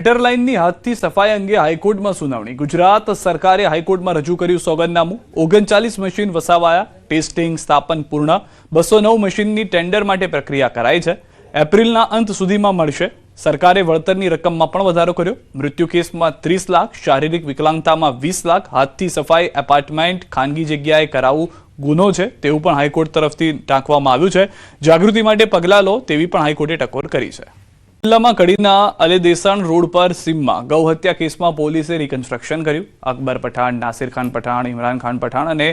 ગટર લાઇનની હાથથી સફાઈ અંગે હાઈકોર્ટમાં સુનાવણી. ગુજરાત સરકારે હાઈકોર્ટમાં રજૂ કર્યું સોગંદનામું. 39 મશીન વસાવાયા. ટેસ્ટિંગ સ્થાપન પૂર્ણ. 209 મશીનની ટેન્ડર માટે પ્રક્રિયા કરાઈ છે. એપ્રિલના અંત સુધીમાં મળશે. સરકારે વળતરની રકમમાં પણ વધારો કર્યો. મૃત્યુ કેસમાં 30 લાખ, શારીરિક વિકલાંગતામાં 20 લાખ, હાથથી સફાઈ એપાર્ટમેન્ટ ખાનગી જગ્યાએ કરાવવું ગુનો છે તેવું પણ હાઈકોર્ટ તરફથી ટાંકવામાં આવ્યું છે. જાગૃતિ માટે પગલાં લો તેવી પણ હાઈકોર્ટે ટકોર કરી છે. જિલ્લામાં કડીના અલેદેસણ રોડ પર સીમમાં ગૌહત્યા કેસમાં પોલીસે રિકન્સ્ટ્રક્શન કર્યું. અકબર પઠાણ, નાસિર ખાન પઠાણ, ઇમરાન ખાન પઠાણ અને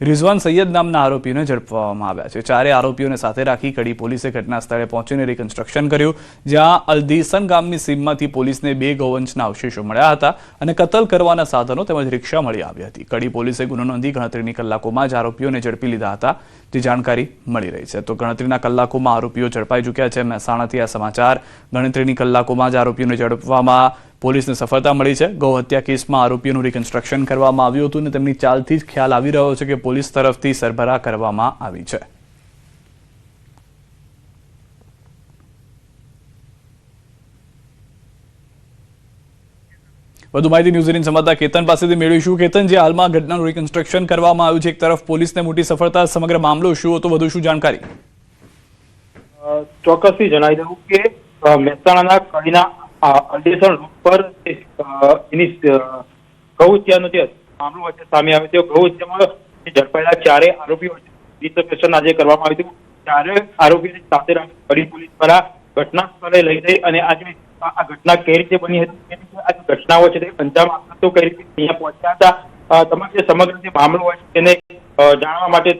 રિઝવાન સૈયદ નામના આરોપીઓને ઝડપવામાં આવ્યા છે. ચારે આરોપીઓને સાથે રાખી કડી પોલીસે ઘટના સ્થળે પહોંચીને રિકન્સ્ટ્રક્શન કર્યું, જ્યાં અલદેસણ ગામની સીમમાંથી પોલીસને 2 ગૌવંશના અવશેષો મળ્યા હતા અને કતલ કરવાના સાધનો તેમજ રિક્ષા મળી આવી હતી. કડી પોલીસે ગુનો નોંધી ગણતરીની કલાકોમાં જ આરોપીઓને ઝડપી લીધા હતા, જે જાણકારી મળી રહી છે. તો ગણતરીના કલાકોમાં આરોપીઓ ઝડપાઈ ચૂક્યા છે. મહેસાણાથી આ સમાચાર. ગણતરીની કલાકોમાં જ આરોપીઓને ઝડપવામાં પોલીસને સફળતા મળી છે. ગૌહત્યા કેસમાં આરોપીઓનું રિકન્સ્ટ્રક્શન કરવામાં આવ્યું હતું અને તેમની ચાલથી જ ખ્યાલ આવી રહ્યો છે કે પોલીસ તરફથી સરભરા કરવામાં આવી છે. વધુ માહિતી ન્યૂઝ18 સંવાદદાતા કેતન પાસેથી મેળવીશું. કેતન, જે હાલમાં ઘટનાનું રિકન્સ્ટ્રક્શન કરવામાં આવ્યું છે, એક તરફ પોલીસને મોટી સફળતા, સમગ્ર મામલો શું હતો, વધુ શું જાણકારી? ચોક્કસથી જણાવી દઉં કે મહેસાણાના કડીના અલદેસણ રોડ પર એની ગૌહત્યાનો જે મામલો વચ્ચે સામે આવ્યો છે. ગૌહત્યામાં ઝડપાયેલા 4 આરોપીઓ રિકન્સ્ટ્રક્શન આજે કરવામાં આવ્યું હતું. 4 આરોપીઓની સાથે રાખી કડી પોલીસ દ્વારા ઘટના સ્થળે લઈ જઈ અને આજે આ ઘટના કઈ રીતે બની હતી, આ ઘટનાઓ છે તે અંજામ આપતો કઈ રીતે અહીંયા પહોંચ્યા હતા, તમામ જે સમગ્ર જે મામલો હોય છે તેને જાણવા માટે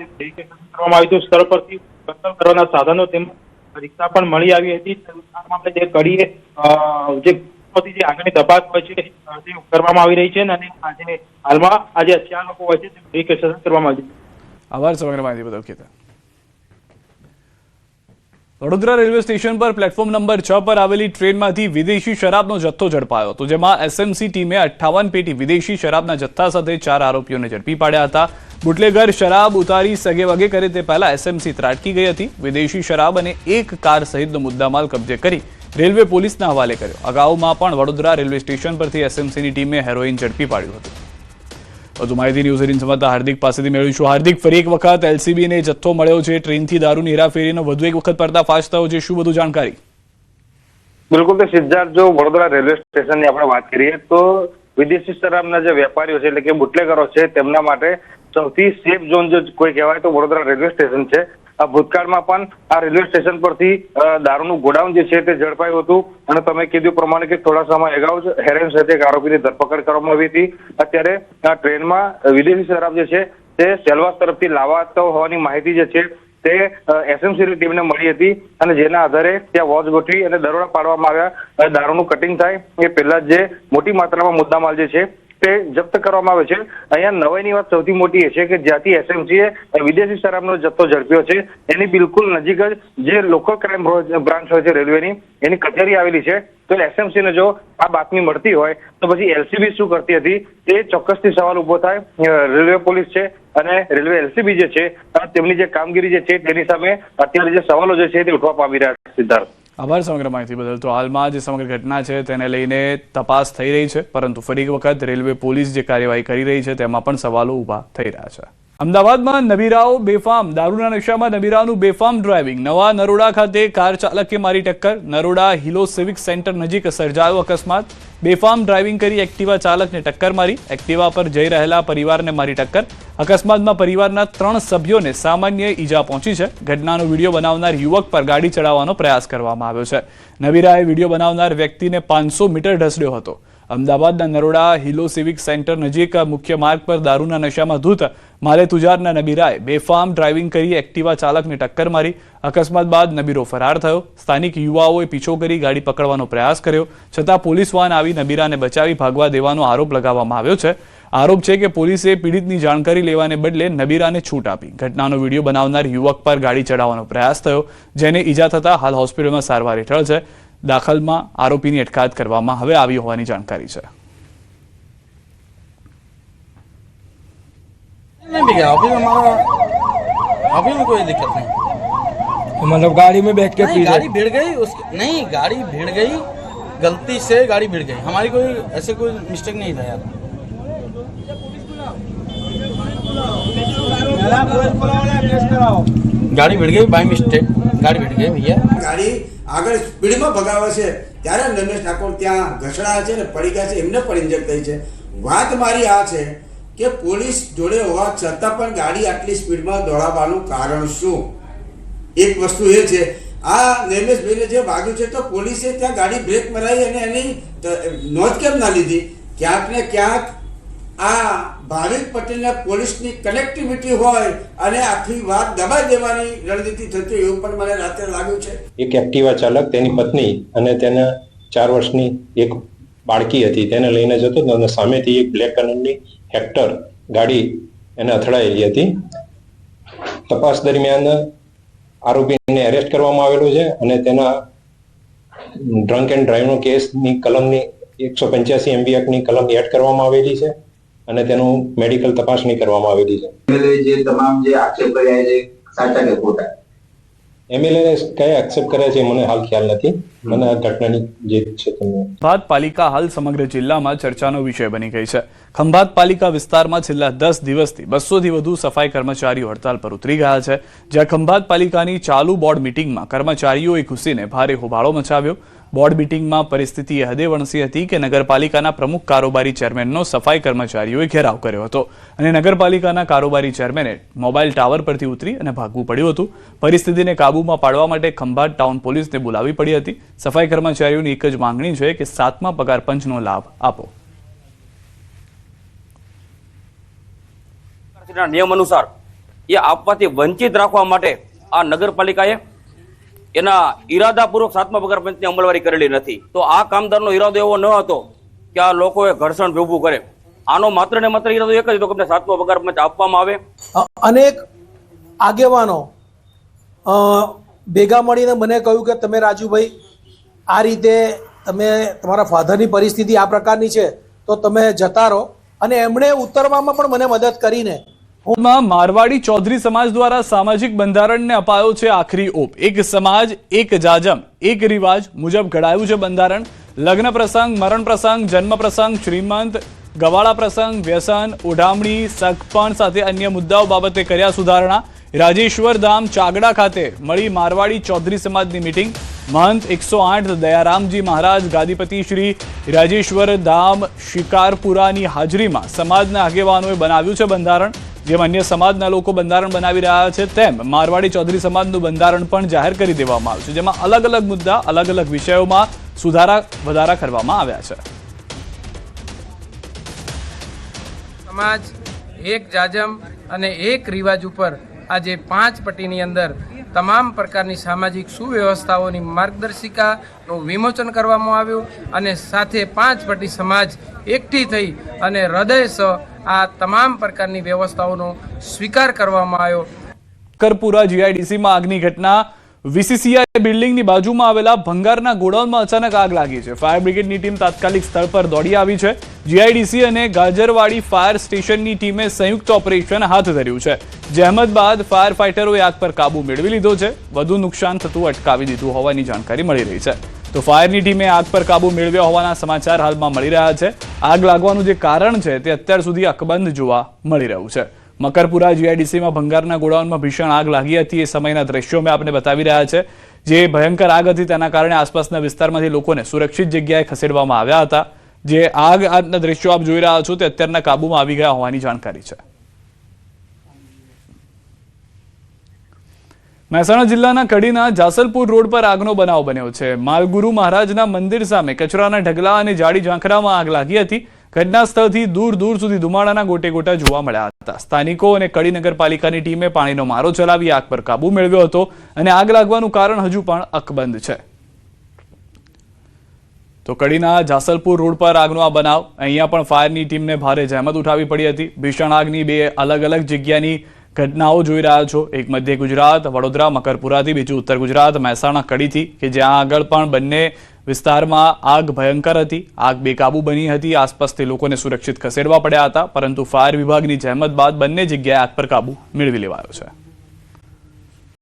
કરવામાં આવ્યું હતું. સ્થળ પરથી કતલ કરવાના સાધનો તેમજ રિક્ષા પણ મળી આવી હતી. આ મામલે જે કડીએ જે આગળની તપાસ હોય છે તે કરવામાં આવી રહી છે અને આજે હાલમાં આજે 4 લોકો હોય છે તે રિકન્સ્ટ્રક્શન કરવામાં આવ્યું. આભાર સમગ્ર માહિતી બદલ કેતન. વડોદરા રેલવે સ્ટેશન પર પ્લેટફોર્મ નંબર 6 પર આવેલી ટ્રેનમાંથી વિદેશી શરાબનો જથ્થો ઝડપાયો હતો, જેમાં એસએમસી ટીમે 58 પેટી વિદેશી શરાબના જથ્થા સાથે 4 આરોપીઓને ઝડપી પાડ્યા હતા. બુટલેગર શરાબ ઉતારી સગે વગે કરે તે પહેલા એસએમસી ત્રાટકી ગઈ હતી. વિદેશી શરાબ અને 1 કાર સહિતનો મુદ્દામાલ કબજે કરી રેલવે પોલીસના હવાલે કર્યો. અગાઉમાં પણ વડોદરા રેલવે સ્ટેશન પરથી એસએમસીની ટીમે હેરોઇન ઝડપી પાડ્યું હતું. વધુ માહિતી ન્યૂઝ18 સંવાદદાતા હાર્દિક પાસેથી મેળવીશું. હાર્દિક, ફરી એક વખત એલસીબીને જથ્થો મળ્યો છે. ટ્રેનથી દારૂની હેરાફેરીનો વધુ એક વખત પર્દાફાશ થયો છે. શું વધુ જાણકારી? બિલકુલ, તો સિદ્ધાર્થ, જો વડોદરા રેલવે સ્ટેશનની આપણે વાત કરીએ તો વિદેશી શરાબના જે વેપારીઓ છે એટલે કે બુટલેગરો છે તેમના માટે સૌથી સેફ ઝોન જો કોઈ કહેવાય તો વડોદરા રેલવે સ્ટેશન છે. આ ભૂતકાળમાં પણ આ રેલવે સ્ટેશન પરથી દારૂનું ગોડાઉન જે છે તે ઝડપાયું હતું અને તમે કીધું પ્રમાણે કે થોડા સમય અગાઉ જ હેરોઇન સાથે એક આરોપીની ધરપકડ કરવામાં આવી હતી. અત્યારે આ ટ્રેનમાં વિદેશી શરાબ જે છે તે સેલવાસ તરફથી લાવાતો હોવાની માહિતી જે છે તે એસએમસીની ટીમને મળી હતી અને જેના આધારે ત્યાં વોચ ગોઠવી અને દરોડા પાડવામાં આવ્યા. દારૂનું કટિંગ થાય એ પહેલા જે મોટી માત્રામાં મુદ્દામાલ જે છે તે જપ્ત કરવામાં આવે છે. અહીંયા નવાઈની વાત સૌથી મોટી એ છે કે જ્યાંથી એસએમસીએ વિદેશી શરાબનો જથ્થો ઝડપ્યો છે એની બિલકુલ નજીક જ જે લોકલ ક્રાઇમ બ્રાન્ચ હોય છે રેલવેની, એની કચેરી આવેલી છે. તો એસએમસીને જો આ બાતમી મળતી હોય તો પછી એલસીબી શું કરતી હતી તે ચોક્કસથી સવાલ ઉભો થાય. રેલવે પોલીસ છે અને રેલવે એલસીબી જે છે તેમની જે કામગીરી જે છે તેની સામે અત્યારે જે સવાલો જે છે તે ઉઠવા પામી રહ્યા છે. સિદ્ધાર્થ, આભાર સમગ્ર માહિતી બદલ. તો હાલમાં જે સમગ્ર ઘટના છે તેને લઈને તપાસ થઈ રહી છે, પરંતુ ફરી એક વખત રેલવે પોલીસ જે કાર્યવાહી કરી રહી છે તેમાં પણ સવાલો ઊભા થઈ રહ્યા છે. અમદાવાદમાં નબીરાઓ બેફામ. દારૂના નશામાં નબીરાઓનું બેફામ ડ્રાઇવિંગ. નવા નરોડા ખાતે કાર ચાલકે મારી ટક્કર. નરોડા હિલો સિવિક સેન્ટર નજીક સર્જાયો અકસ્માત. બેફામ ડ્રાઇવિંગ કરી એક્ટિવા ચાલકને ટક્કર મારી. એક્ટિવા પર જઈ રહેલા પરિવારને મારી ટક્કર. અકસ્માતમાં પરિવારના 3 સભ્યોને સામાન્ય ઈજા પહોંચી છે. ઘટનાનો વિડીયો બનાવનાર યુવક પર ગાડી ચડાવવાનો પ્રયાસ કરવામાં આવ્યો છે. નબીરાએ વિડીયો બનાવનાર વ્યક્તિને 500 મીટર ઢસડ્યો હતો. અમદાવાદના નરોડા હિલો સિવિક સેન્ટર નજીક મુખ્ય માર્ગ પર દારૂના નશામાં ધૂત માલે તુજારના નબીરાએ બેફામ ડ્રાઇવિંગ કરી એક્ટિવા ચાલકને ટક્કર મારી. અકસ્માત બાદ નબીરો ફરાર થયો. સ્થાનિક યુવાઓએ પીછો કરી ગાડી પકડવાનો પ્રયાસ કર્યો, છતાં પોલીસ વાન આવી નબીરાને બચાવી ભાગવા દેવાનો આરોપ લગાવવામાં આવ્યો છે. આરોપ છે કે પોલીસે પીડિતની જાણકારી લેવાને બદલે નબીરાને છૂટ આપી. ઘટનાનો વિડીયો બનાવનાર યુવક પર ગાડી ચડાવવાનો પ્રયાસ થયો, જેને ઈજા થતા હાલ હોસ્પિટલમાં સારવાર હેઠળ છે. દાખલમાં આરોપીની અટકાયત કરવામાં હવે આવી હોવાની જાણકારી છે. कोई दिक्कत नहीं, मतलब गाड़ी में बैठ के पी गाड़ी भिड़ गई उसकी, नहीं गाड़ी भिड़ गई, गलती से गाड़ी भिड़ गई, हमारी कोई ऐसे कोई मिस्टेक नहीं था यार। गाड़ी भिड़ गई बाय मिस्टेक, गाड़ी भिड़ गई भैया। ગાડી આગળ સ્પીડમાં ભગાવે છે ત્યારે રમેશ ઠાકોર ત્યાં ઘસડા છે ને પડી ગયા છે, એમને પણ ઇન્જર થઈ છે. વાત મારી આ છે કે પોલીસ જોડે હોવા છતાં પણ ગાડી આટલી સ્પીડમાં દોડાવવાનું કારણ શું? એક વસ્તુ એ છે, આ નિમેશભાઈને જે વાગ્યું છે તો પોલીસે ત્યાં ગાડી બ્રેક મરાવી અને એની નોંધ કેમ ના લીધી? ક્યાંક ને ક્યાંક આ ભાવિક પટેલને પોલીસની કનેક્ટિવિટી હોય અને આખી વાત દબાઈ દેવાની રણનીતિ થતી એવું પણ મને રાત્રે લાગ્યું છે. એક એક્ટિવા ચાલક તેની પત્ની અને તેના 4 વર્ષની એક બાળકી હતી તેને લઈને જતો હતો અને સામેથી એક બ્લેક કલરની હેક્ટર ગાડી એને અથડાયેલી હતી. તપાસ દરમિયાન આરોપીને એરેસ્ટ કરવામાં આવેલો છે અને તેના ડ્રંક એન્ડ ડ્રાઈવનો કેસની કલમની 185 MB એક્ટની કલમ એડ કરવામાં આવેલી છે અને તેનું મેડિકલ તપાસણી કરવામાં આવેલી છે. જે તમામ જે આક્ષેપ કર્યા છે સાચા કે ખોટા? એમએલએ કયા એક્સેપ્ટ કર્યા છે મને હાલ ખ્યાલ નથી. મને આ ઘટનાની જે છે તમને ખંભાત પાલિકા હાલ સમગ્ર જિલ્લામાં ચર્ચાનો વિષય બની ગઈ છે. ખંભાત પાલિકા વિસ્તારમાં છેલ્લા 10 દિવસથી 200થી વધુ સફાઈ કર્મચારીઓ હડતાલ પર ઉતરી ગયા છે. જ્યાં ખંભાત પાલિકાની ચાલુ બોર્ડ મિટિંગમાં કર્મચારીઓએ ઘૂસીને ભારે હોબાળો મચાવ્યો. બોર્ડ મિટિંગમાં પરિસ્થિતિ એ હદે વણસી હતી કે નગરપાલિકાના પ્રમુખ કારોબારી ચેરમેનનો સફાઈ કર્મચારીઓએ ઘેરાવ કર્યો હતો અને નગરપાલિકાના કારોબારી ચેરમેને મોબાઈલ ટાવર પરથી ઉતરી અને ભાગવું પડ્યું હતું. પરિસ્થિતિને કાબૂમાં પાડવા માટે ખંભાત ટાઉન પોલીસને બોલાવી પડી હતી. સફાઈ કર્મચારીઓની એક જ માંગણી છે કે 7મા પગાર પંચનો લાભ આપો. નિયમ અનુસાર એ આપવાથી વંચિત રાખવા માટે આ નગરપાલિકાએ એના ઈરાદાપૂર્વક 7મા પગાર પંચની અમલવારી કરેલી નથી. તો આ કામદારનો ઈરાદો એવો ન હતો કે આ લોકોએ ઘર્ષણ ઊભું કરે. આનો માત્ર ને માત્ર ઈરાદો એક જ હતો કે અમને 7મો પગાર પંચ આપવામાં આવે. અનેક આગેવાનો ભેગા મળીને મને કહ્યું કે તમે રાજુભાઈ આ રીતે તમે તમારા ફાધરની પરિસ્થિતિ આ પ્રકારની છે તો તમે જતા રહો, અને એમણે ઉતરવામાં પણ મને મદદ કરીને મારવાડી ચૌધરી સમાજ દ્વારા સામાજિક બંધારણને અપાયો છે આખરી ઓપ. એક સમાજ એક જાજમ એક રિવાજ મુજબ ઘડાયું છે બંધારણ. લગ્ન પ્રસંગ, મરણ પ્રસંગ, જન્મ પ્રસંગ, શ્રીમંત, ગવાળા પ્રસંગ, વ્યસન, ઓઢામણી, સગપણ સાથે અન્ય મુદ્દાઓ બાબતે કર્યા સુધારણા. રાજેશ્વર ધામ ચાગડા ખાતે મળી મારવાડી ચૌધરી સમાજની મીટિંગ. મહંત 108 દયારામજી મહારાજ ગાદીપતિ શ્રી રાજેશ્વર ધામ શિકારપુરાની હાજરીમાં સમાજના આગેવાનોએ બનાવ્યું છે બંધારણ. જેમ અન્ય સમાજના લોકો બંધારણ બનાવી રહ્યા છે તેમ મારવાડી ચૌધરી સમાજનું બંધારણ પણ જાહેર કરી દેવામાં આવ્યું છે, જેમાં અલગ અલગ મુદ્દા અલગ અલગ વિષયોમાં સુધારા વધારા કરવામાં આવ્યા છે. સમાજ એક જાજમ અને એક રિવાજ ઉપર આજે 5 પટ્ટીની અંદર તમામ પ્રકારની સામાજિક સુવ્યવસ્થાઓની માર્ગદર્શિકાનું વિમોચન કરવામાં આવ્યું અને સાથે 5 પટ્ટી સમાજ એકઠી થઈ અને હૃદયસહ આ તમામ પ્રકારની વ્યવસ્થાઓનો સ્વીકાર કરવામાં આવ્યો. કરપુરા જીઆઈડીસીમાં આગની ઘટના. વીસીસીઆઈ બિલ્ડિંગની બાજુમાં આવેલા ભંગારના ગોડાઉનમાં અચાનક આગ લાગી છે. ફાયર બ્રિગેડની ટીમ તાત્કાલિક સ્થળ પર દોડી આવી છે. જીઆઈડીસી અને ગાજરવાડી ફાયર સ્ટેશનની ટીમે સંયુક્ત ઓપરેશન હાથ ધર્યું છે. જહેમત બાદ ફાયર ફાઇટરોએ આગ પર કાબુ મેળવી લીધો છે. વધુ નુકસાન થતું અટકાવી દીધું હોવાની જાણકારી મળી રહી છે. તો ફાયરની ટીમે આગ પર કાબુ મેળવ્યા હોવાના સમાચાર હાલમાં મળી રહ્યા છે. આગ લાગવાનું જે કારણ છે તે અત્યાર સુધી અકબંધ જોવા મળી રહ્યું છે. મકરપુરા જીઆઈડીસીમાં ભંગારના ગોડાઉનમાં ભીષણ આગ લાગી હતી. એ સમયના દ્રશ્યો મેં આપને બતાવી રહ્યા છે. જે ભયંકર આગ હતી તેના કારણે આસપાસના વિસ્તારમાંથી લોકોને સુરક્ષિત જગ્યાએ ખસેડવામાં આવ્યા હતા. જે આગના દ્રશ્યો આપ જોઈ રહ્યા છો તે અત્યારના કાબુમાં આવી ગયા હોવાની જાણકારી છે. મહેસાણા જિલ્લાના કડીના જાસલપુર રોડ પર આગનો બનાવ બન્યો છે. માલગુરુ મહારાજના મંદિર સામે કચરાના ઢગલા અને જાડી ઝાંખરામાં આગ લાગી હતી. ઘટના સ્થળથી દૂર દૂર સુધી ધુમાડાના ગોટે ગોટા જોવા મળ્યા હતા. સ્થાનિકો અને કડી નગરપાલિકાની ટીમે પાણીનો મારો ચલાવી આગ પર કાબુ મેળવ્યો હતો અને આગ લાગવાનું કારણ હજુ પણ અકબંધ છે. તો કડીના જાસલપુર રોડ પર આગનો આ બનાવ. અહીંયા પણ ફાયરની ટીમને ભારે જહેમત ઉઠાવવી પડી હતી. ભીષણ આગની 2 અલગ અલગ જગ્યાની ઘટનાઓ જોઈ રહ્યા છો. એક મધ્ય ગુજરાત વડોદરા મકરપુરાથી, બીજું ઉત્તર ગુજરાત મહેસાણા કડીથી, કે જ્યાં આગળ પણ બંને વિસ્તારમાં આગ ભયંકર હતી. આગ બેકાબુ બની હતી. આસપાસથી લોકોને સુરક્ષિત ખસેડવા પડ્યા હતા, પરંતુ ફાયર વિભાગની જહેમત બાદ બંને જગ્યાએ આગ પર કાબુ મેળવી લેવાયો છે.